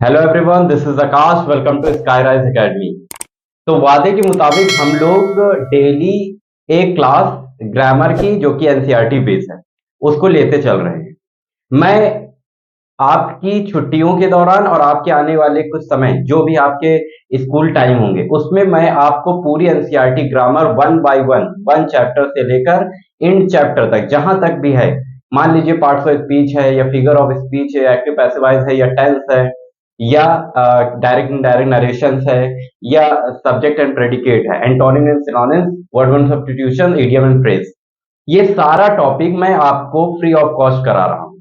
Hello everyone, this is Aakash. Welcome to Skyrise academy. तो वादे के मुताबिक हम लोग डेली एक क्लास ग्रामर की जो कि एनसीईआरटी बेस है उसको लेते चल रहे हैं। मैं आपकी छुट्टियों के दौरान और आपके आने वाले कुछ समय जो भी आपके स्कूल टाइम होंगे उसमें मैं आपको पूरी NCERT grammar one by one chapter से लेकर इंड चैप्टर तक जहां तक भी है, मान लीजिए पार्ट्स ऑफ स्पीच है या फिगर ऑफ स्पीच है, एक्टिव पैसिवाइज है या टेंस है या डायरेक्ट इनडायरेक्ट नरेशंस है या सब्जेक्ट एंड प्रेडिकेट है, antonym and synonyms, word one substitution, idiom and phrase, ये सारा टॉपिक मैं आपको फ्री ऑफ कॉस्ट करा रहा हूं।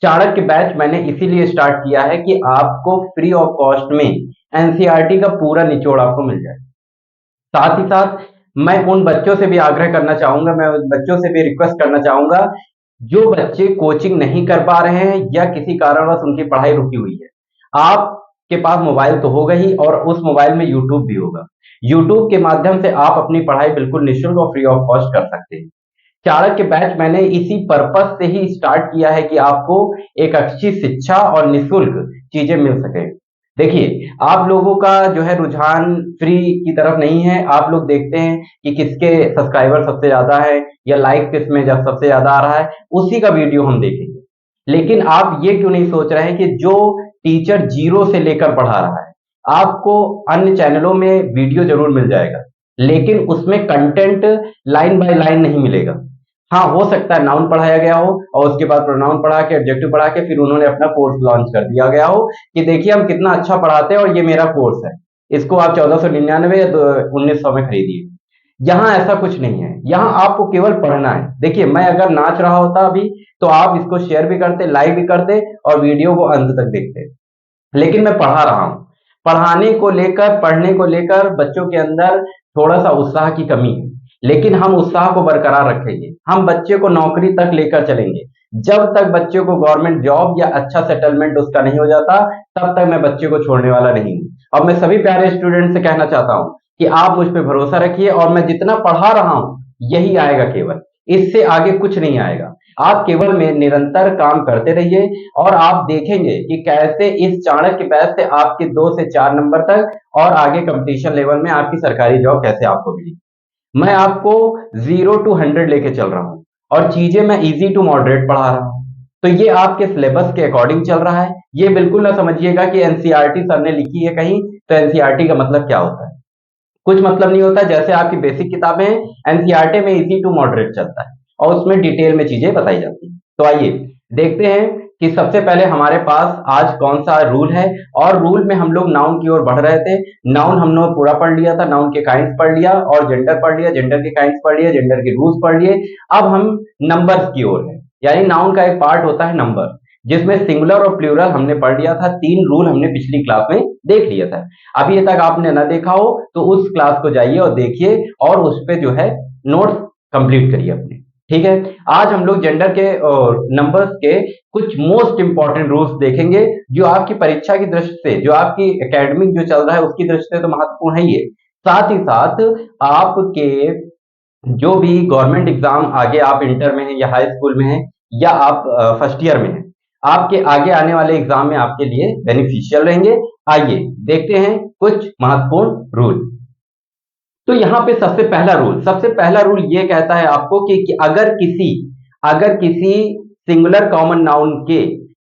चाणक्य बैच मैंने इसीलिए स्टार्ट किया है कि आपको फ्री ऑफ कॉस्ट में एनसीईआरटी का पूरा निचोड़ आपको मिल जाए। साथ ही साथ मैं उन बच्चों से भी आग्रह करना चाहूंगा, मैं उन बच्चों से भी रिक्वेस्ट करना चाहूंगा जो बच्चे कोचिंग नहीं कर पा रहे हैं या किसी कारणवश उनकी पढ़ाई रुकी हुई है। आपके पास मोबाइल तो होगा ही और उस मोबाइल में यूट्यूब भी होगा। यूट्यूब के माध्यम से आप अपनी पढ़ाई बिल्कुल निःशुल्क और फ्री ऑफ कॉस्ट कर सकते हैं। चाणक्य बैच मैंने इसी पर्पस से ही स्टार्ट किया है कि आपको एक अच्छी शिक्षा और निःशुल्क चीजें मिल सके। देखिए, आप लोगों का जो है रुझान फ्री की तरफ नहीं है। आप लोग देखते हैं कि किसके सब्सक्राइबर सबसे ज्यादा है या लाइक किसमें जब सबसे ज्यादा आ रहा है, उसी का वीडियो हम देखेंगे। लेकिन आप ये क्यों नहीं सोच रहे हैं कि जो टीचर जीरो से लेकर पढ़ा रहा है, आपको अन्य चैनलों में वीडियो जरूर मिल जाएगा, लेकिन उसमें कंटेंट लाइन बाय लाइन नहीं मिलेगा। हाँ, हो सकता है नाउन पढ़ाया गया हो और उसके बाद प्रोनाउन पढ़ा के एडजेक्टिव पढ़ा के फिर उन्होंने अपना कोर्स लॉन्च कर दिया गया हो कि देखिए हम कितना अच्छा पढ़ाते हैं और ये मेरा कोर्स है, इसको आप 1499 या 1900 में खरीदिए। यहाँ ऐसा कुछ नहीं है, यहाँ आपको केवल पढ़ना है। देखिए, मैं अगर नाच रहा होता अभी तो आप इसको शेयर भी करते, लाइक भी करते और वीडियो को अंत तक देखते, लेकिन मैं पढ़ा रहा हूं। पढ़ाने को लेकर, पढ़ने को लेकर बच्चों के अंदर थोड़ा सा उत्साह की कमी है, लेकिन हम उत्साह को बरकरार रखेंगे। हम बच्चे को नौकरी तक लेकर चलेंगे। जब तक बच्चे को गवर्नमेंट जॉब या अच्छा सेटलमेंट उसका नहीं हो जाता, तब तक मैं बच्चे को छोड़ने वाला नहीं हूं। और मैं सभी प्यारे स्टूडेंट से कहना चाहता हूं कि आप मुझ पर भरोसा रखिए और मैं जितना पढ़ा रहा हूं यही आएगा केवल, इससे आगे कुछ नहीं आएगा। आप केवल में निरंतर काम करते रहिए और आप देखेंगे कि कैसे इस चाणक्य बैच से आपके 2 से 4 नंबर तक और आगे कंपटीशन लेवल में आपकी सरकारी जॉब कैसे आपको मिली। मैं आपको 0 to 100 लेके चल रहा हूं और चीजें मैं इजी टू मॉडरेट पढ़ा रहा हूं। तो ये आपके सिलेबस के अकॉर्डिंग चल रहा है। ये बिल्कुल ना समझिएगा कि एनसीईआरटी सर ने लिखी है कहीं तो एनसीईआरटी का मतलब क्या होता है। कुछ मतलब नहीं होता। जैसे आपकी बेसिक किताबें हैं, एनसीईआरटी में इजी टू मॉडरेट चलता है और उसमें डिटेल में चीजें बताई जाती हैं। तो आइए देखते हैं कि सबसे पहले हमारे पास आज कौन सा रूल है। और रूल में हम लोग नाउन की ओर बढ़ रहे थे। नाउन हम लोग पूरा पढ़ लिया था, नाउन के काइंड्स पढ़ लिया और जेंडर पढ़ लिया, जेंडर के काइंड्स पढ़ लिए, जेंडर के रूल्स पढ़ लिए। अब हम नंबर्स की ओर है, यानी नाउन का एक पार्ट होता है नंबर, जिसमें सिंगुलर और प्लूरल हमने पढ़ लिया था। 3 रूल हमने पिछली क्लास में देख लिया था। अभी तक आपने ना देखा हो तो उस क्लास को जाइए और देखिए और उस पे जो है नोट्स कंप्लीट करिए अपने। ठीक है, आज हम लोग जेंडर के नंबर्स के कुछ मोस्ट इंपॉर्टेंट रूल्स देखेंगे जो आपकी परीक्षा की दृष्टि से, जो आपकी एकेडमिक जो चल रहा है उसकी दृष्टि से तो महत्वपूर्ण है ही है। साथ ही साथ आपके जो भी गवर्नमेंट एग्जाम आगे आप इंटर में हैं या हाई स्कूल में हैं या आप फर्स्ट ईयर में हैं, आपके आगे आने वाले एग्जाम में आपके लिए बेनिफिशियल रहेंगे। आइए देखते हैं कुछ महत्वपूर्ण रूल। तो यहाँ पे सबसे पहला रूल ये कहता है आपको कि अगर किसी सिंगुलर कॉमन नाउन के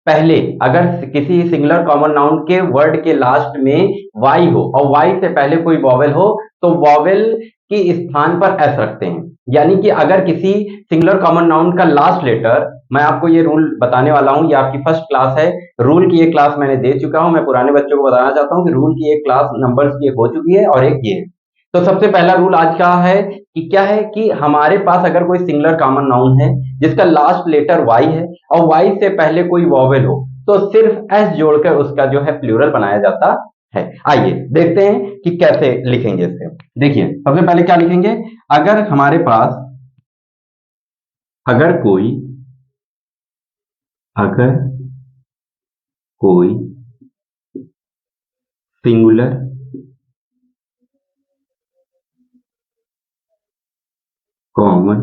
पहले, अगर किसी सिंगुलर कॉमन नाउन के वर्ड के लास्ट में वाई हो और वाई से पहले कोई वॉवेल हो तो वॉवेल के स्थान पर एस रखते हैं। यानी कि अगर किसी सिंगुलर कॉमन नाउन का लास्ट लेटर, मैं आपको ये रूल बताने वाला हूं, ये आपकी फर्स्ट क्लास है। रूल की एक क्लास मैंने दे चुका हूं। मैं पुराने बच्चों को बताना चाहता हूं कि रूल की एक क्लास नंबर्स की एक हो चुकी है और एक ये है। तो सबसे पहला रूल आज का है कि क्या है कि हमारे पास अगर कोई सिंगुलर कॉमन नाउन है जिसका लास्ट लेटर वाई है और वाई से पहले कोई वॉवेल हो तो सिर्फ एस जोड़कर उसका जो है प्लूरल बनाया जाता है। आइए देखते हैं कि कैसे लिखेंगे इसे। देखिए सबसे पहले क्या लिखेंगे। अगर हमारे पास अगर कोई अगर कोई सिंगुलर कॉमन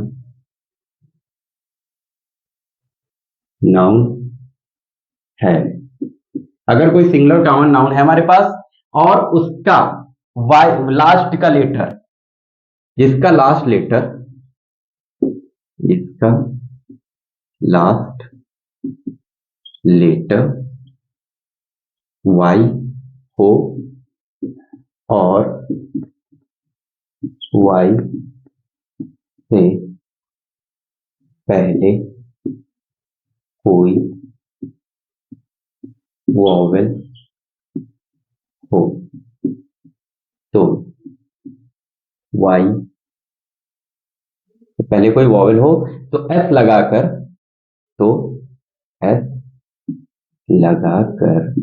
नाउन है अगर कोई सिंगुलर कॉमन नाउन है हमारे पास और उसका लास्ट का लेटर, जिसका लास्ट लेटर, जिसका लास्ट लेटर वाई हो और वाई से पहले कोई वॉवेल हो तो वाई से पहले कोई वॉवेल हो तो एस लगाकर, तो एस लगाकर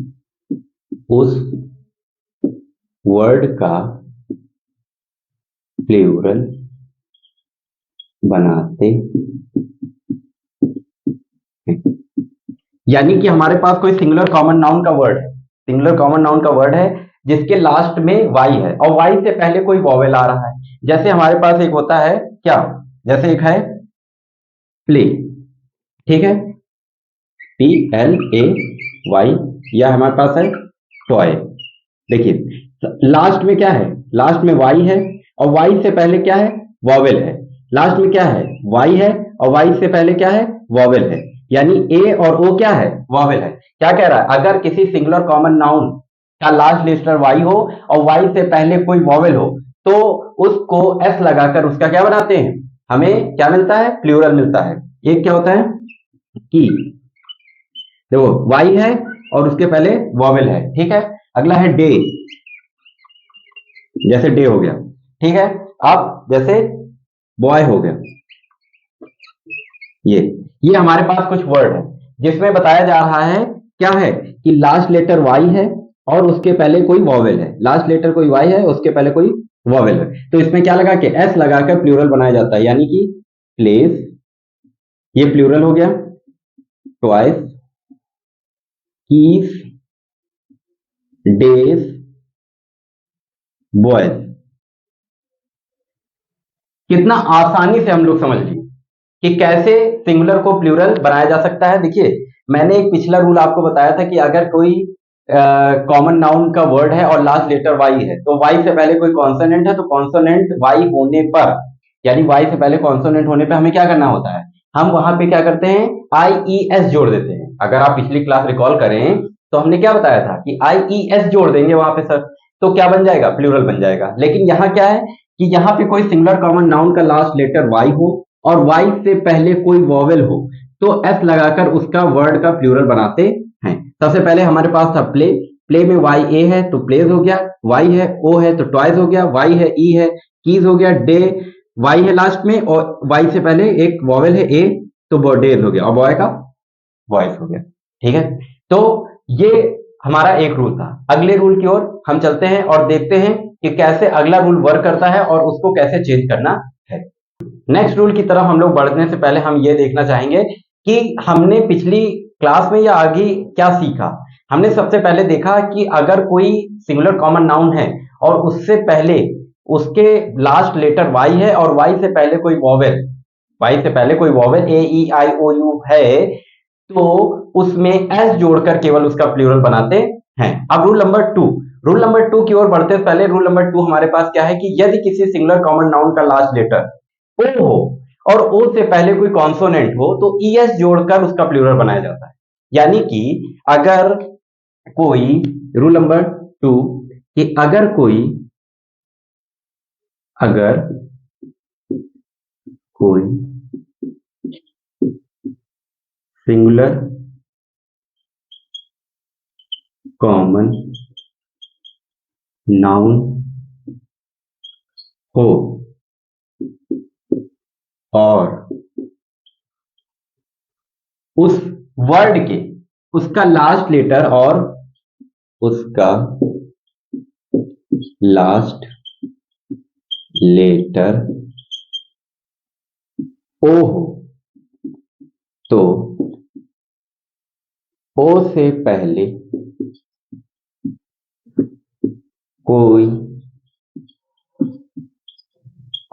उस वर्ड का प्लूरल बनाते हैं। यानी कि हमारे पास कोई सिंगुलर कॉमन नाउन का वर्ड है, सिंगुलर कॉमन नाउन का वर्ड है जिसके लास्ट में वाई है और वाई से पहले कोई वॉवेल आ रहा है। जैसे हमारे पास एक होता है क्या, जैसे एक है प्ले, ठीक है, PLAY, या हमारे पास है टॉय। देखिए लास्ट में क्या है, लास्ट में वाई है और वाई से पहले क्या है, वॉवेल है। लास्ट में क्या है, वाई है और वाई से पहले क्या है, वॉवेल है। यानी ए और ओ क्या है, वॉवेल है। क्या कह रहा है, अगर किसी सिंगुलर कॉमन नाउन का लास्ट लेटर वाई हो और वाई से पहले कोई वॉवेल हो तो उसको एस लगाकर उसका क्या बनाते हैं, हमें क्या मिलता है, प्लूरल मिलता है। एक क्या होता है की, देखो वाई है और उसके पहले वॉवेल है, ठीक है। अगला है डे, जैसे डे हो गया, ठीक है। अब जैसे बॉय हो गया, ये हमारे पास कुछ वर्ड है जिसमें बताया जा रहा है क्या है कि लास्ट लेटर वाई है और उसके पहले कोई वॉवेल है। लास्ट लेटर कोई वाई है, उसके पहले कोई वॉवेल है, तो इसमें क्या लगा के एस लगाकर प्लूरल बनाया जाता है। यानी कि प्लेस, ये प्लूरल हो गया, ट्वाइस, कीज, डेज, बॉयज। कितना आसानी से हम लोग समझ लिए कि कैसे सिंगुलर को प्लूरल बनाया जा सकता है। देखिए मैंने एक पिछला रूल आपको बताया था कि अगर कोई कॉमन नाउन का वर्ड है और लास्ट लेटर वाई है तो वाई से पहले कोई कॉन्सोनेंट है तो कॉन्सोनेंट वाई होने पर, यानी वाई से पहले कॉन्सोनेंट होने पर हमें क्या करना होता है, हम वहां पे क्या करते हैं, IES जोड़ देते हैं। अगर आप पिछली क्लास रिकॉल करें तो हमने क्या बताया था कि IES जोड़ देंगे वहां पे सर, तो क्या बन जाएगा, प्लूरल बन जाएगा। लेकिन यहाँ क्या है कि यहाँ पे कोई सिंगुलर कॉमन नाउन का लास्ट लेटर वाई हो और वाई से पहले कोई वॉवेल हो तो एस लगाकर उसका वर्ड का प्लूरल बनाते हैं। सबसे पहले हमारे पास था प्ले, प्ले में वाई ए है तो प्लेज हो गया, वाई है ओ है तो टॉयज हो गया, वाई है ई है कीज हो गया, डे वाई है लास्ट में और वाई से पहले एक वॉवेल है ए तो डेज हो गया और बॉय का वॉइस हो गया, ठीक है। तो ये हमारा एक रूल था। अगले रूल की ओर हम चलते हैं और देखते हैं कि कैसे अगला रूल वर्क करता है और उसको कैसे चेंज करना है। नेक्स्ट रूल की तरफ हम लोग बढ़ने से पहले हम ये देखना चाहेंगे कि हमने पिछली क्लास में या आगे क्या सीखा। हमने सबसे पहले देखा कि अगर कोई सिंगुलर कॉमन नाउन है और उससे पहले उसके लास्ट लेटर वाई है और वाई से पहले कोई वॉवेल, वाई से पहले कोई वॉवेल AEIOU है तो उसमें एस जोड़कर केवल उसका प्लूरल बनाते हैं। अब रूल नंबर टू की ओर बढ़ते से पहले रूल नंबर 2 हमारे पास क्या है कि यदि किसी सिंगुलर कॉमन नाउन का लास्ट लेटर ओ हो और ओ से पहले कोई कॉन्सोनेंट हो तो ES जोड़कर उसका प्लूरल बनाया जाता है। यानी कि अगर कोई, रूल नंबर 2 कि अगर कोई सिंगुलर कॉमन नाउन हो और उस वर्ड के उसका लास्ट लेटर और उसका लास्ट लेटर ओ हो तो ओ से पहले कोई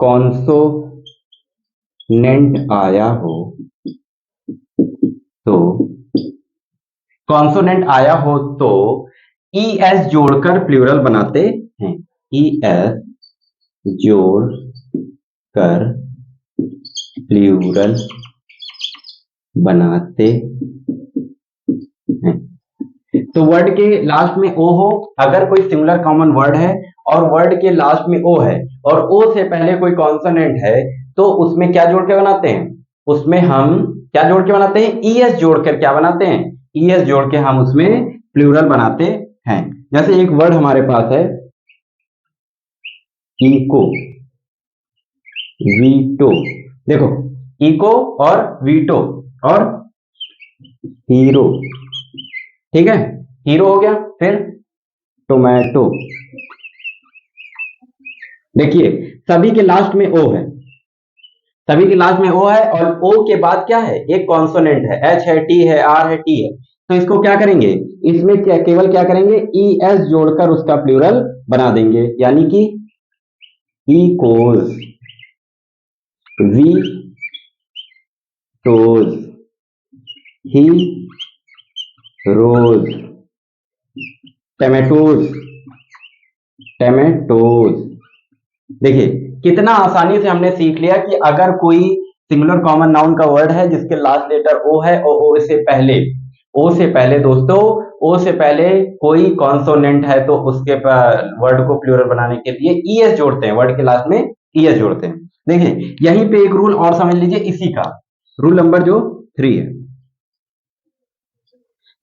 कॉन्सोनेंट आया हो तो कॉन्सोनेंट आया हो तो ES जोड़कर प्लूरल बनाते हैं। ES जोड़कर प्लूरल बनाते हैं। तो वर्ड के लास्ट में ओ हो, अगर कोई सिमिलर कॉमन वर्ड है और वर्ड के लास्ट में ओ है और ओ से पहले कोई कॉन्सोनेंट है, तो उसमें क्या जोड़ के बनाते हैं? उसमें हम क्या जोड़ के बनाते हैं? ES जोड़कर क्या बनाते हैं? ES जोड़ के हम उसमें प्लूरल बनाते हैं। जैसे एक वर्ड हमारे पास है इको, वीटो। देखो, इको और वीटो और हीरो, ठीक है, हीरो हो गया। फिर टोमेटो। देखिए, सभी के लास्ट में ओ है, सभी के लास्ट में ओ है और ओ के बाद क्या है? एक कॉन्सोनेंट है, एच है, टी है, आर है, टी है। तो इसको क्या करेंगे? इसमें केवल क्या करेंगे? ES जोड़कर उसका प्लूरल बना देंगे, यानी कि echoes, vetoes, heroes, tomatoes, tomatoes. देखिए, कितना आसानी से हमने सीख लिया कि अगर कोई सिंगुलर कॉमन नाउन का वर्ड है जिसके लास्ट लेटर ओ है और ओ से पहले दोस्तों, ओ से पहले कोई कॉन्सोनेंट है तो उसके वर्ड को प्लूरल बनाने के लिए ES जोड़ते हैं, वर्ड के लास्ट में ES जोड़ते हैं। देखिए, यहीं पे एक रूल और समझ लीजिए इसी का, रूल नंबर जो 3 है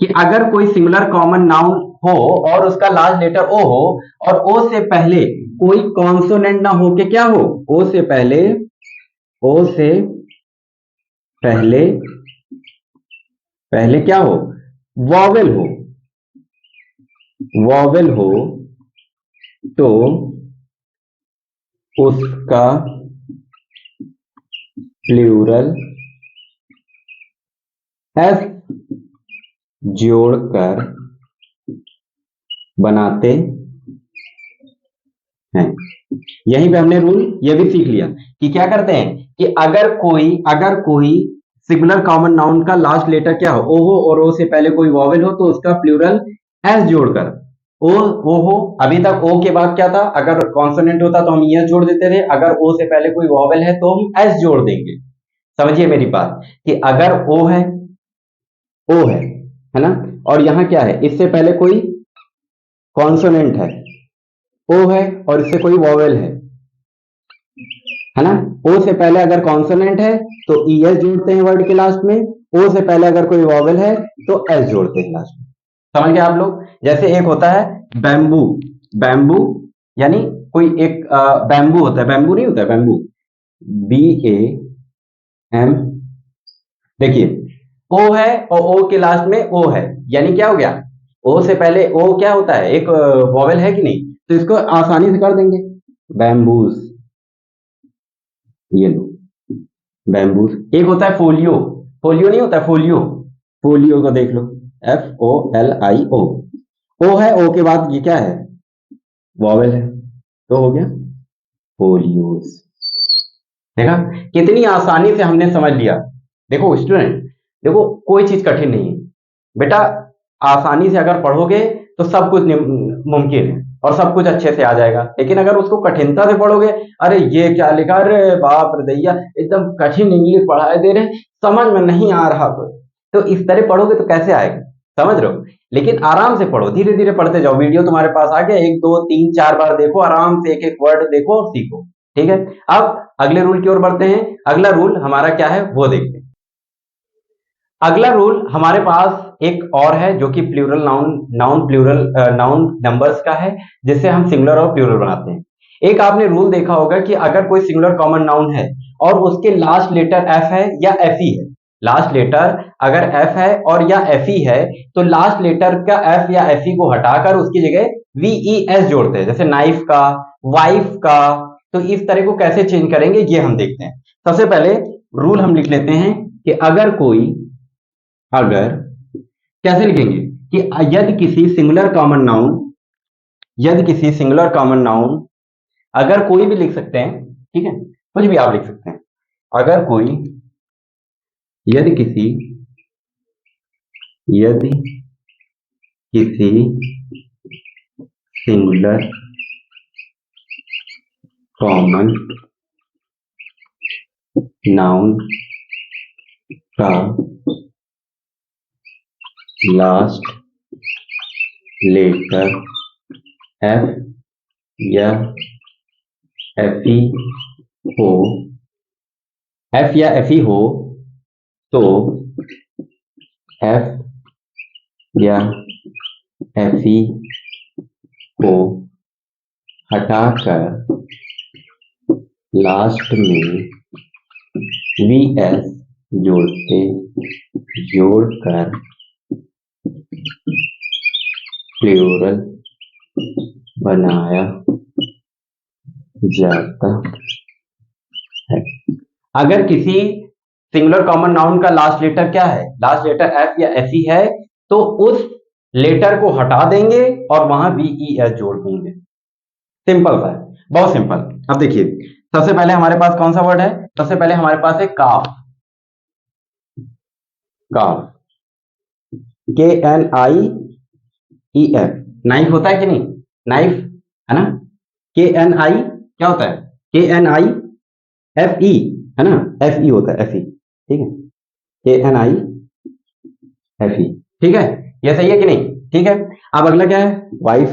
कि अगर कोई सिंगुलर कॉमन नाउन हो और उसका लास्ट लेटर ओ हो और ओ से पहले कोई कॉन्सोनेंट ना हो के क्या हो? ओ से पहले पहले क्या हो? वॉवेल हो तो उसका प्लूरल एस जोड़कर बनाते हैं। यहीं पे हमने रूल ये भी सीख लिया कि क्या करते हैं कि अगर कोई सिंगुलर कॉमन नाउन का लास्ट लेटर क्या हो? ओ हो और ओ से पहले कोई वॉवेल हो तो उसका प्लूरल एस जोड़कर ओ हो। अभी तक ओ के बाद क्या था? अगर कॉन्सोनेंट होता तो हम ES जोड़ देते थे, अगर ओ से पहले कोई वॉवेल है तो हम एस जोड़ देंगे। समझिए मेरी बात कि अगर ओ है ना, और यहां क्या है? इससे पहले कोई कॉन्सोनेंट है, ओ है और इससे कोई वॉवेल है ना। ओ से पहले अगर कॉन्सोनेंट है तो ES जोड़ते हैं वर्ड के लास्ट में, ओ से पहले अगर कोई वॉवेल है तो S जोड़ते हैं लास्ट में। समझ गए आप लोग? जैसे एक होता है बैम्बू, यानी कोई एक बैम्बू होता है, बैम्बू नहीं होता है, बैम्बू, BAM। देखिए, ओ है और ओ के लास्ट में ओ है, यानी क्या हो गया? ओ से पहले ओ क्या होता है? एक वॉवेल है कि नहीं? तो इसको आसानी से कर देंगे, बैम्बूज। ये लो, बैम्बूज। एक होता है फोलियो नहीं होता है, फोलियो को देख लो, FOLIO। ओ है, ओ के बाद ये क्या है? वॉवेल है, तो हो गया फोलियोज। देखा कितनी आसानी से हमने समझ लिया। देखो स्टूडेंट, देखो कोई चीज कठिन नहीं है बेटा, आसानी से अगर पढ़ोगे तो सब कुछ मुमकिन है और सब कुछ अच्छे से आ जाएगा। लेकिन अगर उसको कठिनता से पढ़ोगे, अरे ये क्या लिखा, अरे बाप रे दैया, एकदम कठिन इंग्लिश पढ़ाए दे रहे, समझ में नहीं आ रहा, तो इस तरह पढ़ोगे तो कैसे आएगा? समझ रहे हो? लेकिन आराम से पढ़ो, धीरे धीरे पढ़ते जाओ। वीडियो तुम्हारे पास आ गया, 1 2 3 4 बार देखो, आराम से एक एक वर्ड देखो और सीखो। ठीक है, अब अगले रूल की ओर बढ़ते हैं। अगला रूल हमारा क्या है वो देखते हैं। अगला रूल हमारे पास एक और है जो कि प्लूरल नाउन नंबर्स का है, जिससे हम सिंगुलर और प्लूरल बनाते हैं। एक आपने रूल देखा होगा कि अगर कोई सिंगुलर कॉमन नाउन है और उसके लास्ट लेटर एफ है या FE है, लास्ट लेटर अगर एफ है और या FE है, तो लास्ट लेटर का एफ या FE को हटाकर उसकी जगह VES जोड़ते हैं, जैसे नाइफ का, वाइफ का। तो इस तरह को कैसे चेंज करेंगे ये हम देखते हैं। सबसे पहले रूल हम लिख लेते हैं कि अगर कैसे लिखेंगे कि यदि किसी सिंगुलर कॉमन नाउन, अगर कोई भी लिख सकते हैं, ठीक है, कुछ भी आप लिख सकते हैं। अगर कोई यदि किसी सिंगुलर कॉमन नाउन का लास्ट लेटर एफ या एफई हो, एफ या एफई हो तो एफ या एफई को हटाकर लास्ट में वी एस जोड़कर प्लूरल बनाया जाता है। अगर किसी सिंगुलर कॉमन नाउन का लास्ट लेटर क्या है, लास्ट लेटर एफ या एफ ई है, तो उस लेटर को हटा देंगे और वहां वी ई एस जोड़ देंगे। सिंपल सा है, बहुत सिंपल। अब देखिए, सबसे पहले हमारे पास कौन सा वर्ड है? सबसे पहले हमारे पास है काफ, काफ, के एन आई ई एफ। नाइफ होता है कि नहीं? नाइफ है ना, के एन आई क्या होता है? के एन आई एफ ई है ना, एफ ई होता है, एफ ई, ठीक है, के एन आई एफ ई, ठीक है, ये सही है कि नहीं? ठीक है। अब अगला क्या है? वाइफ,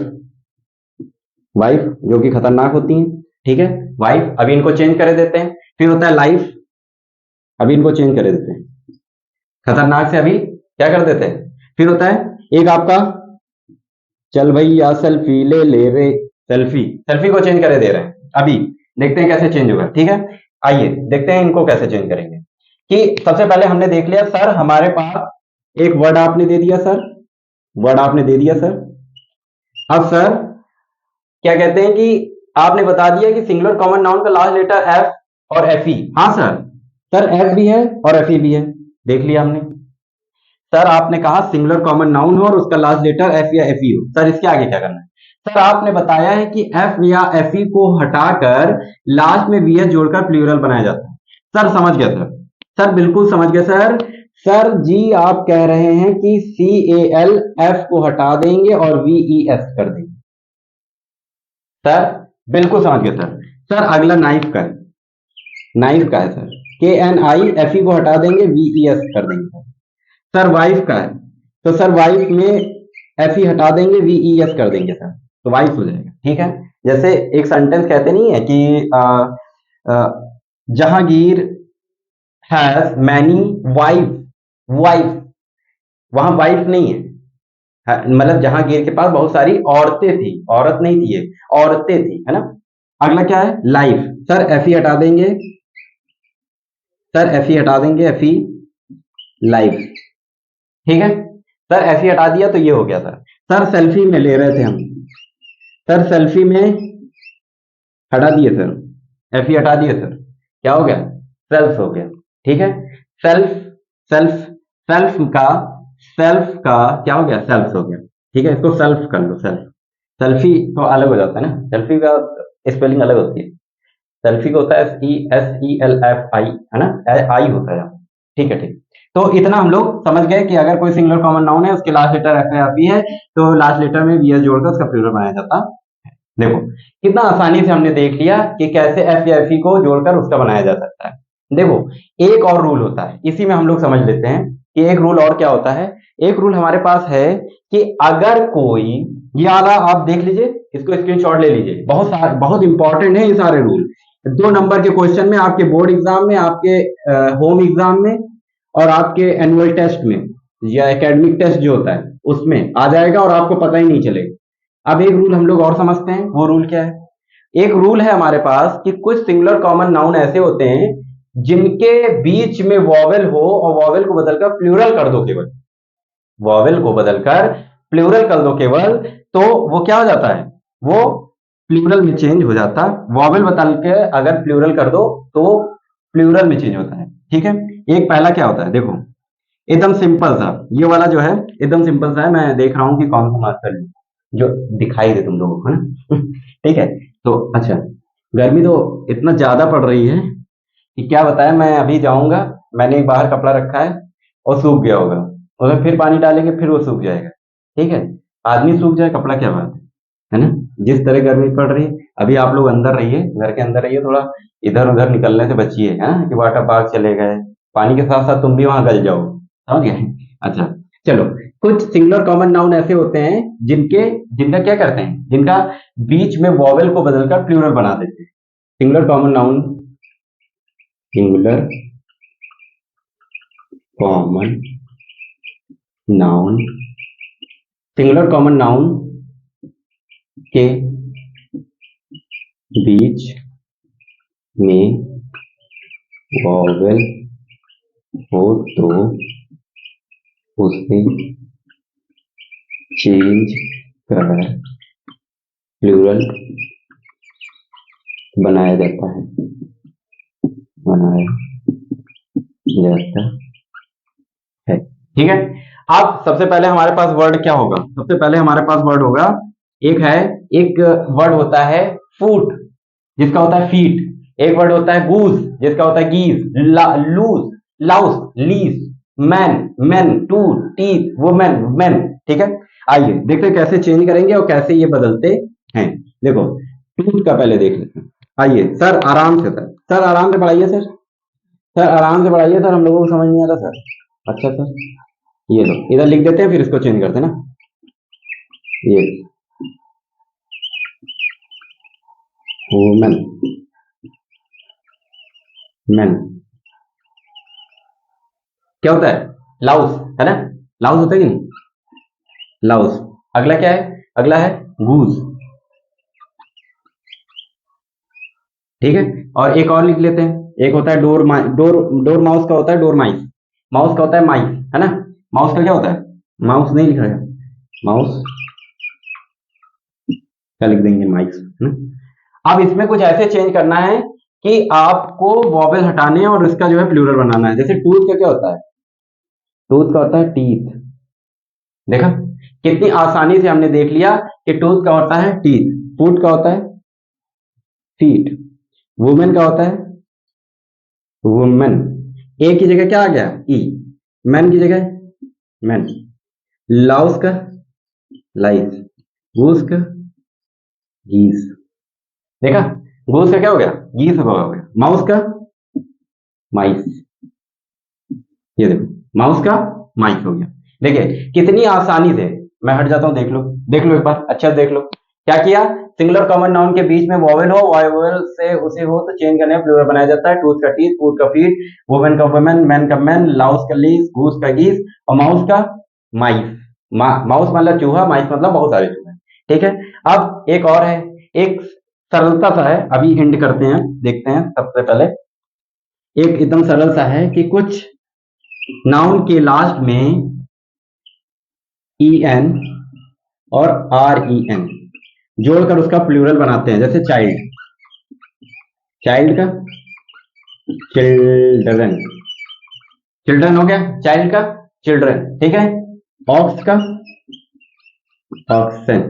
वाइफ जो कि खतरनाक होती है, ठीक है, वाइफ। अभी इनको चेंज कर देते हैं। फिर होता है लाइफ, अभी इनको चेंज कर देते हैं, खतरनाक से अभी क्या कर देते हैं। फिर होता है एक आपका, चल भैया सेल्फी ले ले रे, सेल्फी, सेल्फी को चेंज करे दे रहे हैं। अभी देखते हैं कैसे चेंज होगा, ठीक है। आइए देखते हैं इनको कैसे चेंज करेंगे। कि सबसे पहले हमने देख लिया सर, हमारे पास एक वर्ड आपने दे दिया सर, वर्ड आपने दे दिया सर। अब सर क्या कहते हैं कि आपने बता दिया कि सिंगुलर कॉमन नाउन का लास्ट लेटर एफ और एफ ई। हाँ सर, सर एफ भी है और एफ ई भी है, देख लिया हमने। सर आपने कहा सिंगुलर कॉमन नाउन हो और उसका लास्ट लेटर एफ या एफ ई हो, सर इसके आगे क्या करना है? सर आपने बताया है कि एफ या एफ ई को हटाकर लास्ट में वी एस जोड़कर प्लूरल बनाया जाता है। सर समझ गया सर, सर बिल्कुल समझ गया सर। सर जी आप कह रहे हैं कि सी ए एल एफ को हटा देंगे और वी ई एस कर देंगे। सर बिल्कुल समझ गए सर। सर अगला नाइफ का है, नाइफ का है सर, के एन आई एफ ई को हटा देंगे, वी ई एस कर देंगे सर। सर वाइफ का है, तो सर वाइफ में एफ ई हटा देंगे, वी ई एस कर देंगे सर, तो वाइफ हो जाएगा, ठीक है। जैसे एक सेंटेंस कहते नहीं है कि Jahangir has many wife, wife, वहां वाइफ नहीं है, मतलब जहांगीर के पास बहुत सारी औरतें थी, औरत नहीं थी, ये औरतें थी, है ना। अगला क्या है? लाइफ, सर एफ ई हटा देंगे, सर एफ ई हटा देंगे, एफ ई लाइफ, ठीक है। सर एफ ई हटा दिया तो ये हो गया सर। सर सेल्फी में ले रहे थे हम, सर सेल्फी में हटा दिए सर, एफ ई हटा दिए सर, क्या हो गया? सेल्फ हो गया, ठीक है। सेल्फ, सेल्फ, सेल्फ का क्या हो गया? सेल्फ हो गया, ठीक है। इसको सेल्फ कर लो, सेल्फ। सेल्फी तो अलग हो जाता है ना, सेल्फी का स्पेलिंग अलग होती है। सेल्फी को होता है S E L F I, है ना, आई होता है, ठीक है, ठीक। तो इतना हम लोग समझ गए कि अगर कोई सिंगुलर कॉमन नाउन है, उसके लास्ट लेटर एफ या पी है, तो लास्ट लेटर में वी एस जोड़कर उसका प्लूरल बनाया जाता है। देखो कितना आसानी से हमने देख लिया कि कैसे एफ या एफ ई को जोड़कर उसका बनाया जा सकता है। देखो एक और रूल होता है, इसी में हम लोग समझ लेते हैं कि एक रूल और क्या होता है। एक रूल हमारे पास है कि अगर कोई, ये वाला आप देख लीजिए, इसको स्क्रीनशॉट ले लीजिए, बहुत इंपॉर्टेंट है ये सारे रूल। 2 नंबर के क्वेश्चन में, आपके बोर्ड एग्जाम में, आपके होम एग्जाम में और आपके एनुअल टेस्ट में या एकेडमिक टेस्ट जो होता है उसमें आ जाएगा और आपको पता ही नहीं चलेगा। अब एक रूल हम लोग और समझते हैं, वो रूल क्या है? एक रूल है हमारे पास कि कुछ सिंगुलर कॉमन नाउन ऐसे होते हैं जिनके बीच में वॉवेल हो और वॉवेल को बदलकर प्लूरल कर दो केवल, वॉवेल को बदलकर प्लूरल कर दो केवल, तो वो क्या हो जाता है? वो प्लूरल में चेंज हो जाता है। वॉवेल बदल के अगर प्लूरल कर दो तो प्लूरल में चेंज होता है, ठीक है। एक पहला क्या होता है, देखो एकदम सिंपल सा, ये वाला जो है एकदम सिंपल सा है। मैं देख रहा हूं कि कौन सा मास्टर जो दिखाई दे तुम लोगों को, है ना ठीक है। तो अच्छा, गर्मी तो इतना ज्यादा पड़ रही है कि क्या बताया। मैं अभी जाऊंगा, मैंने एक बाहर कपड़ा रखा है और सूख गया होगा, और फिर पानी डालेंगे फिर वो सूख जाएगा, ठीक है। आदमी सूख जाए कपड़ा क्या बात है ना। जिस तरह गर्मी पड़ रही है, अभी आप लोग अंदर रहिए, घर के अंदर रहिए, थोड़ा इधर उधर निकलने से बचिए, है ना, कि वाटर पार्क चले गए, पानी के साथ साथ तुम भी वहां गल जाओ, समझ गए। अच्छा, चलो, कुछ सिंगुलर कॉमन नाउन ऐसे होते हैं जिनके जिनका क्या करते हैं, जिनका बीच में वॉवेल को बदलकर प्लूरल बना देते हैं। Singular common noun, singular common noun, singular common noun के बीच में वॉवेल हो तो उसे चेंज कर प्लूरल बनाया जाता है, बनाया जाता है। ठीक है। अब सबसे पहले हमारे पास वर्ड क्या होगा, सबसे पहले हमारे पास वर्ड होगा, एक वर्ड होता है फूट, जिसका होता है फीट। एक वर्ड होता है गूज, जिसका होता है geese, loose, louse, lice, man, men, tooth, teeth, women, men. ठीक है। आइए देखते हैं कैसे चेंज करेंगे और कैसे ये बदलते हैं। देखो, टूथ का पहले देख लेते हैं। आइए सर, आराम से सर आराम से पढ़ाइए सर आराम से पढ़ाइए सर, हम लोगों को समझ नहीं आ रहा सर। अच्छा सर, ये लो, इधर लिख देते हैं, फिर इसको चेंज करते हैं ना। ये वुमेन, मैन, क्या होता है, लाउस, है ना, लाउस होता है कि नहीं, लाउस। अगला क्या है, अगला है गूज। ठीक है। और एक और लिख लेते हैं, एक होता है डोर माउस का होता है डोर माइस, माउस का होता है माइस, है ना। माउस का क्या होता है, माउस नहीं लिखा है, माउस क्या लिख देंगे, माइस, है ना। अब इसमें कुछ ऐसे चेंज करना है कि आपको वॉवेल हटाने और इसका जो है प्लूरल बनाना है। जैसे टूथ का क्या होता है, टूथ का होता है टीथ। देखा कितनी आसानी से हमने देख लिया कि टूथ का होता है टीथ, फूट का होता है फीट, वुमेन का होता है वुमेन, ए की जगह क्या आ गया, ई, मैन की जगह मैन, लाउस का लाइस, गूस का गीस। देखा, गूस का क्या हो गया, गीस हो गया। माउस का माइस, ये देखो, माउस का माइस हो गया। देखिए कितनी आसानी से, मैं हट जाता हूं, देख लो एक बार, अच्छा देख लो क्या किया। सिंगुलर कॉमन नाउन के बीच में वॉवेल हो, वॉवेल से उसे हो तो चेंज करने प्लूरल बनाया जाता है। टूथ का टीथ, फूट का फीट, वुमेन का वुमेन, मैन का मैन, लाउस का लीस, गूस का गीस, और माउस का माइस। माउस मतलब चूहा, माइस मतलब बहुत सारे चूहे। ठीक है। अब एक और है, एक सरलता सा है, अभी एंड करते हैं, देखते हैं। सबसे पहले एक एकदम सरल सा है कि कुछ नाउन के लास्ट में ई एन और आर ई एन जोड़कर उसका प्लूरल बनाते हैं। जैसे चाइल्ड, चाइल्ड का चिल्ड्रन, चिल्ड्रन हो गया, चाइल्ड का चिल्ड्रन। ठीक है। ऑक्स का ऑक्सन,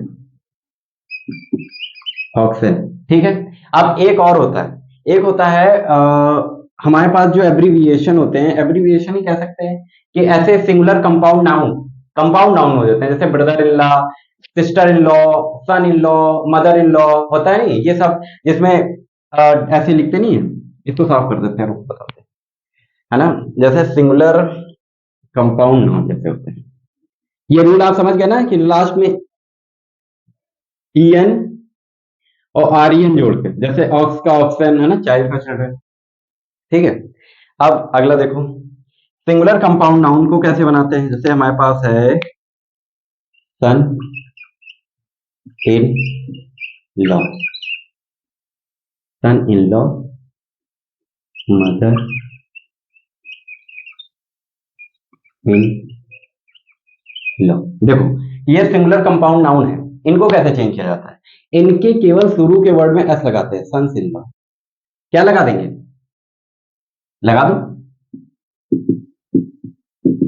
ऑक्सन। ठीक है। अब एक और होता है, एक होता है हमारे पास जो एब्रीविएशन होते हैं, एब्रीविएशन ही कह सकते हैं, कि ऐसे सिंगुलर कंपाउंड नाउन हो जाते हैं। जैसे brother in law, sister in law, son in law, mother in law, होता है नहीं ये सब, जिसमें ऐसे लिखते नहीं है। इसको साफ कर देते हैं, रुक बताते हैं, है ना। जैसे सिंगुलर कंपाउंड नाउन जैसे होते हैं, ये रूल आप समझ गए ना, कि लास्ट में ई एन और आर ई एन जोड़ के, जैसे ऑक्स का ऑक्सन, है ना, चाइल्ड का चिल्ड्रन। ठीक है। अब अगला देखो, सिंगुलर कंपाउंड नाउन को कैसे बनाते हैं। जैसे हमारे पास है son in law, son in law, mother in law. देखो ये सिंगुलर कंपाउंड नाउन है, इनको कैसे चेंज किया जाता है, इनके केवल शुरू के वर्ड में एस लगाते हैं। सन इन लॉ क्या लगा देंगे, लगा दो,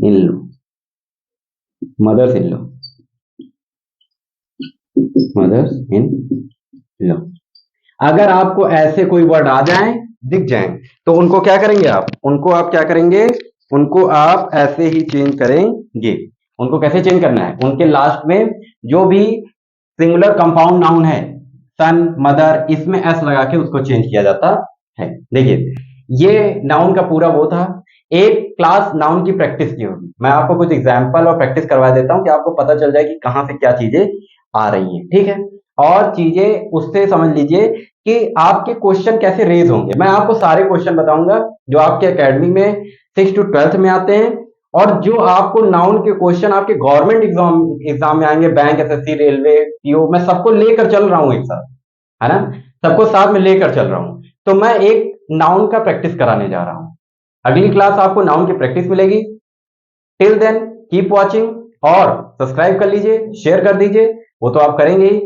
in law, mother's in law, mother's in law. अगर आपको ऐसे कोई वर्ड आ जाएं, दिख जाएं, तो उनको क्या करेंगे आप, उनको आप क्या करेंगे, उनको आप ऐसे ही चेंज करेंगे। उनको कैसे चेंज करना है, उनके लास्ट में जो भी सिंगुलर कंपाउंड नाउन है, सन, मदर, इसमें एस लगा के उसको चेंज किया जाता है। देखिए ये नाउन का पूरा वो था। एक क्लास नाउन की प्रैक्टिस की होगी, मैं आपको कुछ एग्जांपल और प्रैक्टिस करवा देता हूं कि आपको पता चल जाए कि कहां से क्या चीजें आ रही हैं, ठीक है। और चीजें उससे समझ लीजिए कि आपके क्वेश्चन कैसे रेज होंगे। मैं आपको सारे क्वेश्चन बताऊंगा जो आपके एकेडमी में 6 to 12th में आते हैं, और जो आपको नाउन के क्वेश्चन आपके गवर्नमेंट एग्जाम में आएंगे, बैंक, एसएससी, रेलवे, पीओ, मैं सबको लेकर चल रहा हूं एक साथ, है ना, सबको साथ में लेकर चल रहा हूं। तो मैं एक नाउन का प्रैक्टिस कराने जा रहा हूं। अगली क्लास आपको नाउन की प्रैक्टिस मिलेगी। टिल देन कीप वॉचिंग और सब्सक्राइब कर लीजिए, शेयर कर दीजिए, वो तो आप करेंगे ही।